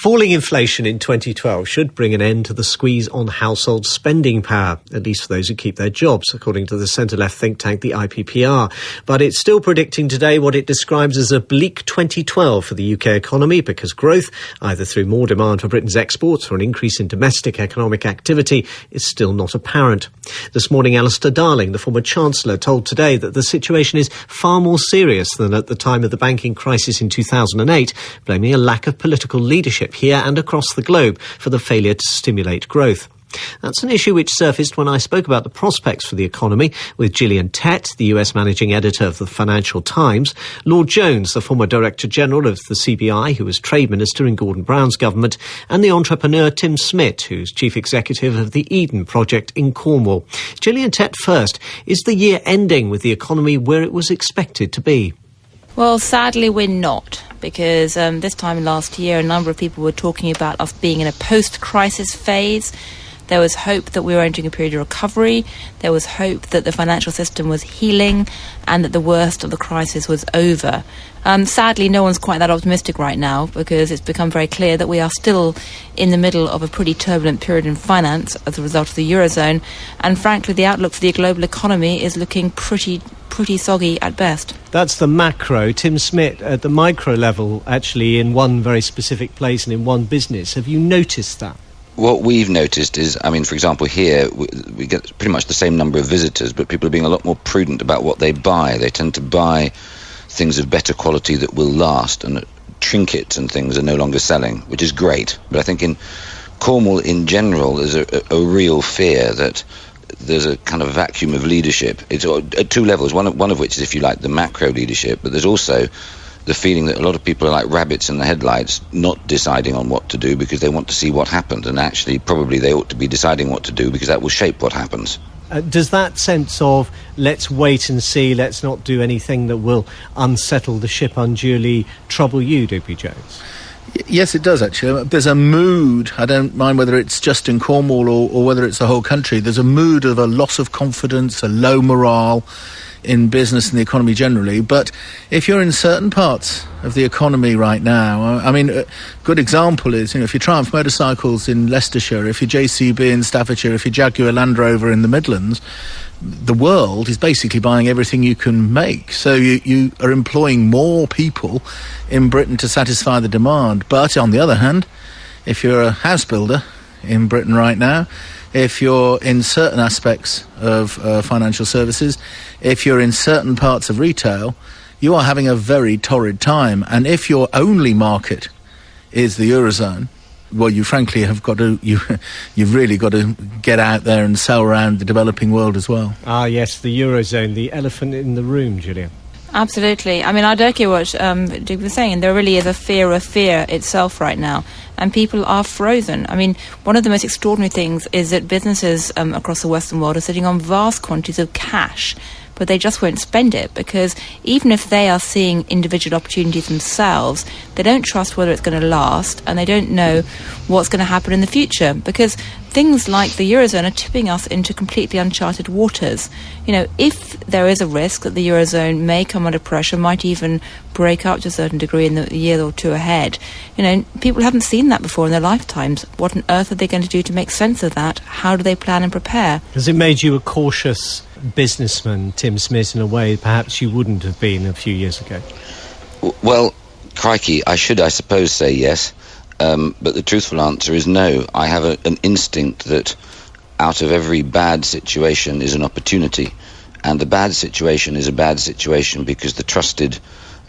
Falling inflation in 2012 should bring an end to the squeeze on household spending power, at least for those who keep their jobs, according to the centre-left think tank, the IPPR. But it's still predicting today what it describes as a bleak 2012 for the UK economy, because growth, either through more demand for Britain's exports or an increase in domestic economic activity, is still not apparent. This morning, Alistair Darling, the former Chancellor, told Today that the situation is far more serious than at the time of the banking crisis in 2008, blaming a lack of political leadership here and across the globe for the failure to stimulate growth. That's an issue which surfaced when I spoke about the prospects for the economy with Gillian Tett, the US managing editor of the Financial Times, Lord Jones, the former Director General of the CBI, who was Trade Minister in Gordon Brown's government, and the entrepreneur Tim Smit, who's Chief Executive of the Eden Project in Cornwall. Gillian Tett first. Is the year ending with the economy where it was expected to be? Well, sadly, we're not, because this time last year, a number of people were talking about us being in a post-crisis phase. There was hope that we were entering a period of recovery. There was hope that the financial system was healing and that the worst of the crisis was over. Sadly, no one's quite that optimistic right now, because it's become very clear that we are still in the middle of a pretty turbulent period in finance as a result of the Eurozone. And frankly, the outlook for the global economy is looking pretty soggy at best. That's the macro. Tim Smit, at the micro level, actually in one very specific place and in one business. Have you noticed that? What we've noticed is, for example, here we get pretty much the same number of visitors, but people are being a lot more prudent about what they buy. They tend to buy things of better quality that will last, and trinkets and things are no longer selling, which is great. But I think in Cornwall in general, there's a real fear that there's a kind of vacuum of leadership. It's at two levels, one of which is, if you like, the macro leadership, but there's also the feeling that a lot of people are like rabbits in the headlights, not deciding on what to do because they want to see what happens, and actually probably they ought to be deciding what to do because that will shape what happens. Does that sense of let's wait and see, let's not do anything that will unsettle the ship unduly trouble you, Digby Jones? Yes, it does, actually. There's a mood, I don't mind whether it's just in Cornwall or whether it's the whole country, there's a mood of a loss of confidence, a low morale in business and the economy generally. But if you're in certain parts of the economy right now, a good example is, if you're Triumph Motorcycles in Leicestershire, if you're JCB in Staffordshire, if you're Jaguar Land Rover in the Midlands, the world is basically buying everything you can make. So you are employing more people in Britain to satisfy the demand. But on the other hand, if you're a house builder in Britain right now, if you're in certain aspects of financial services, if you're in certain parts of retail, you are having a very torrid time. And if your only market is the Eurozone, well, you frankly have got to, you've really got to get out there and sell around the developing world as well. Ah, yes, the Eurozone, the elephant in the room, Gillian. Absolutely. I'd echo what Digby was saying. There really is a fear of fear itself right now, and people are frozen. One of the most extraordinary things is that businesses across the Western world are sitting on vast quantities of cash, but they just won't spend it, because even if they are seeing individual opportunities themselves, they don't trust whether it's going to last, and they don't know what's going to happen in the future, because things like the Eurozone are tipping us into completely uncharted waters. If there is a risk that the Eurozone may come under pressure, might even break up to a certain degree in the year or two ahead, people haven't seen that before in their lifetimes. What on earth are they going to do to make sense of that? How do they plan and prepare? Has it made you a cautious businessman, Tim Smit, in a way perhaps you wouldn't have been a few years ago? Well, crikey, I suppose say yes, but the truthful answer is no. I have an instinct that out of every bad situation is an opportunity, and the bad situation is a bad situation because the trusted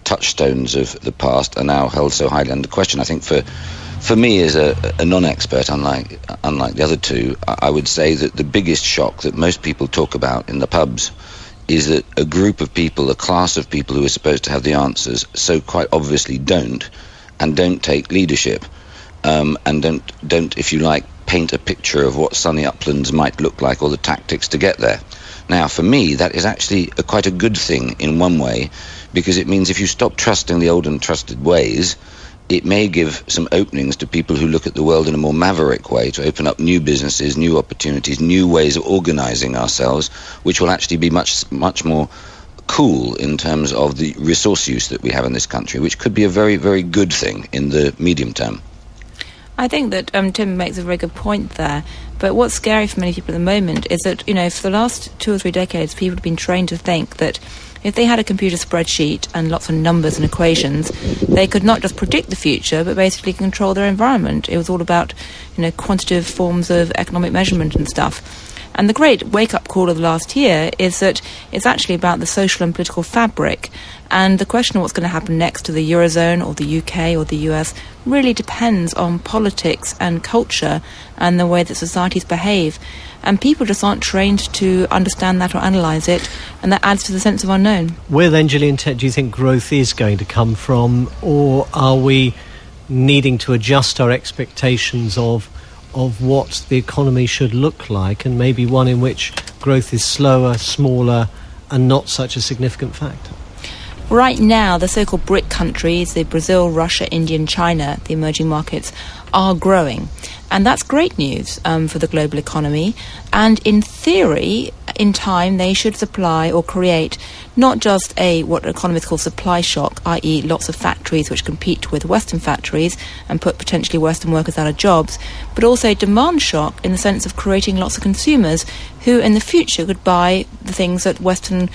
touchstones of the past are now held so highly under question. I think for me, as a non-expert, unlike the other two, I would say that the biggest shock that most people talk about in the pubs is that a group of people, a class of people who are supposed to have the answers, so quite obviously don't take leadership, and don't, if you like, paint a picture of what sunny uplands might look like or the tactics to get there. Now, for me, that is actually quite a good thing in one way, because it means if you stop trusting the old and trusted ways, it may give some openings to people who look at the world in a more maverick way, to open up new businesses, new opportunities, new ways of organising ourselves, which will actually be much more cool in terms of the resource use that we have in this country, which could be a very, very good thing in the medium term. I think that Tim makes a very good point there. But what's scary for many people at the moment is that, for the last 2 or 3 decades, people have been trained to think that if they had a computer spreadsheet and lots of numbers and equations, they could not just predict the future, but basically control their environment. It was all about, quantitative forms of economic measurement and stuff. And the great wake-up call of the last year is that it's actually about the social and political fabric. And the question of what's going to happen next to the Eurozone or the UK or the US really depends on politics and culture and the way that societies behave. And people just aren't trained to understand that or analyse it, and that adds to the sense of unknown. Where then, Gillian, Tett, do you think growth is going to come from, or are we needing to adjust our expectations of what the economy should look like, and maybe one in which growth is slower, smaller, and not such a significant factor? Right now, the so-called BRIC countries, the Brazil, Russia, India and China, the emerging markets, are growing. And that's great news for the global economy. And in theory, in time, they should supply or create not just what economists call supply shock, i.e. lots of factories which compete with Western factories and put potentially Western workers out of jobs, but also demand shock in the sense of creating lots of consumers who in the future could buy the things that Western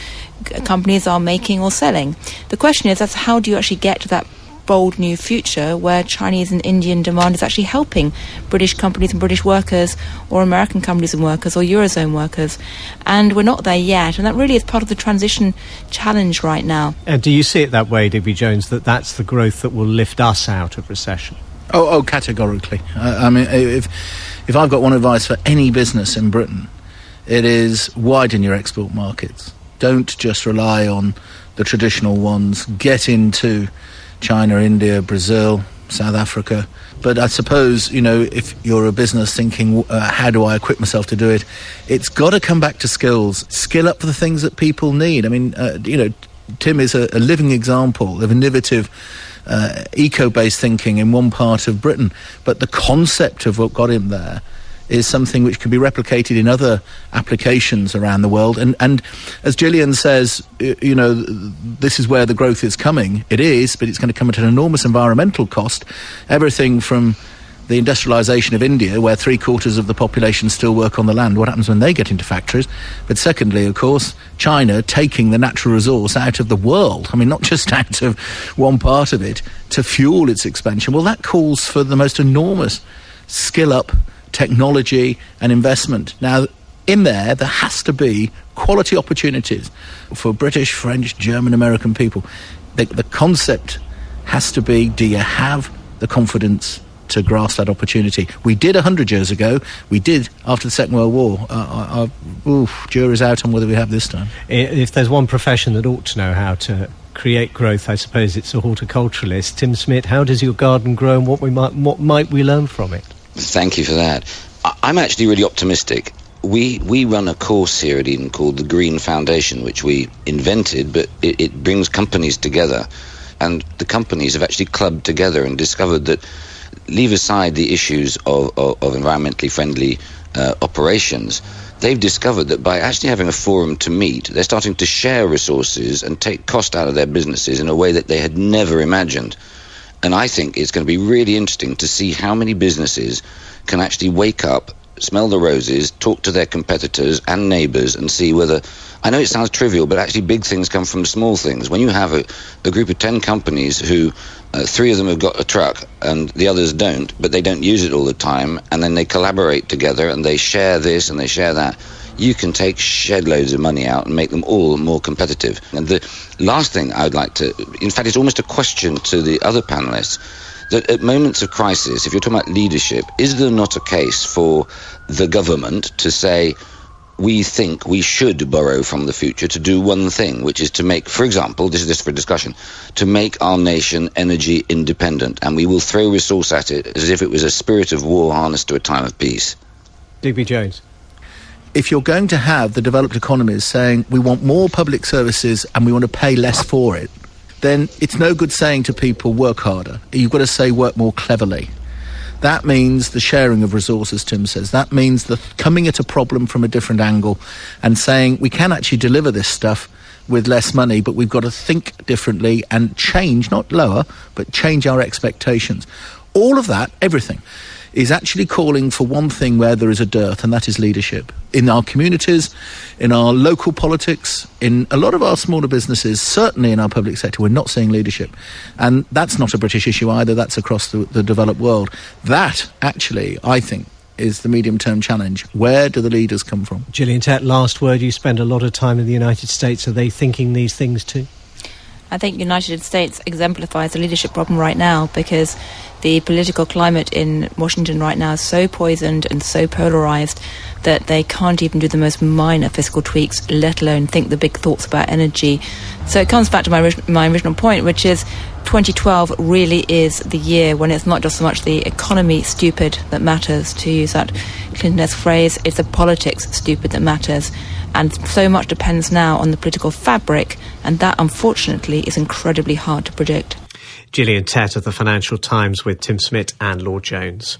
companies are making or selling. The question is, how do you actually get to that bold new future where Chinese and Indian demand is actually helping British companies and British workers, or American companies and workers, or Eurozone workers? And we're not there yet, and that really is part of the transition challenge right now. And do you see it that way, Digby Jones, that that's the growth that will lift us out of recession? Oh, categorically. I mean, if I've got one advice for any business in Britain, it is widen your export markets. Don't just rely on the traditional ones. Get into China, India, Brazil, South Africa. But I suppose, if you're a business thinking, how do I equip myself to do it? It's got to come back to skills. Skill up for the things that people need. I mean, Tim is a living example of innovative eco-based thinking in one part of Britain. But the concept of what got him there is something which can be replicated in other applications around the world. And as Gillian says, this is where the growth is coming. It is, but it's going to come at an enormous environmental cost. Everything from the industrialisation of India, where 3/4 of the population still work on the land. What happens when they get into factories? But secondly, of course, China taking the natural resource out of the world. I mean, not just out of one part of it to fuel its expansion. Well, that calls for the most enormous skill-up technology and investment. Now, in there has to be quality opportunities for British, French, German, American people. The concept has to be, do you have the confidence to grasp that opportunity? We did 100 years ago. We did after the Second World War. Jury's out on whether we have this time. If there's one profession that ought to know how to create growth, I suppose it's a horticulturalist. Tim Smit, how does your garden grow, and what might we learn from it? Thank you for that. I'm actually really optimistic. We run a course here at Eden called the Green Foundation, which we invented, but it brings companies together. And the companies have actually clubbed together and discovered that, leave aside the issues of environmentally friendly operations, they've discovered that by actually having a forum to meet, they're starting to share resources and take cost out of their businesses in a way that they had never imagined. And I think it's going to be really interesting to see how many businesses can actually wake up, smell the roses, talk to their competitors and neighbours, and see whether... I know it sounds trivial, but actually big things come from small things. When you have a group of 10 companies who 3 of them have got a truck and the others don't, but they don't use it all the time, and then they collaborate together and they share this and they share that, you can take shed loads of money out and make them all more competitive. And the last thing I would like to... In fact, it's almost a question to the other panellists, that at moments of crisis, if you're talking about leadership, is there not a case for the government to say, we think we should borrow from the future to do one thing, which is to make, for example, this is just for discussion, to make our nation energy independent, and we will throw resource at it as if it was a spirit of war harnessed to a time of peace. Digby Jones. If you're going to have the developed economies saying we want more public services and we want to pay less for it, then it's no good saying to people work harder. You've got to say work more cleverly. That means the sharing of resources, Tim says. That means the coming at a problem from a different angle and saying we can actually deliver this stuff with less money, but we've got to think differently and change, not lower, but change our expectations. all of that, everything, is actually calling for one thing where there is a dearth, and that is leadership. In our communities, in our local politics, in a lot of our smaller businesses, certainly in our public sector, we're not seeing leadership. And that's not a British issue either, that's across the developed world. That, actually, I think, is the medium-term challenge. Where do the leaders come from? Gillian Tett, last word. You spend a lot of time in the United States. Are they thinking these things too? I think the United States exemplifies the leadership problem right now, because the political climate in Washington right now is so poisoned and so polarised that they can't even do the most minor fiscal tweaks, let alone think the big thoughts about energy. So it comes back to my original point, which is 2012 really is the year when it's not just so much the economy stupid that matters, to use that Clinton-esque phrase, it's the politics stupid that matters. And so much depends now on the political fabric, and that, unfortunately, is incredibly hard to predict. Gillian Tett of the Financial Times with Tim Smit and Lord Jones.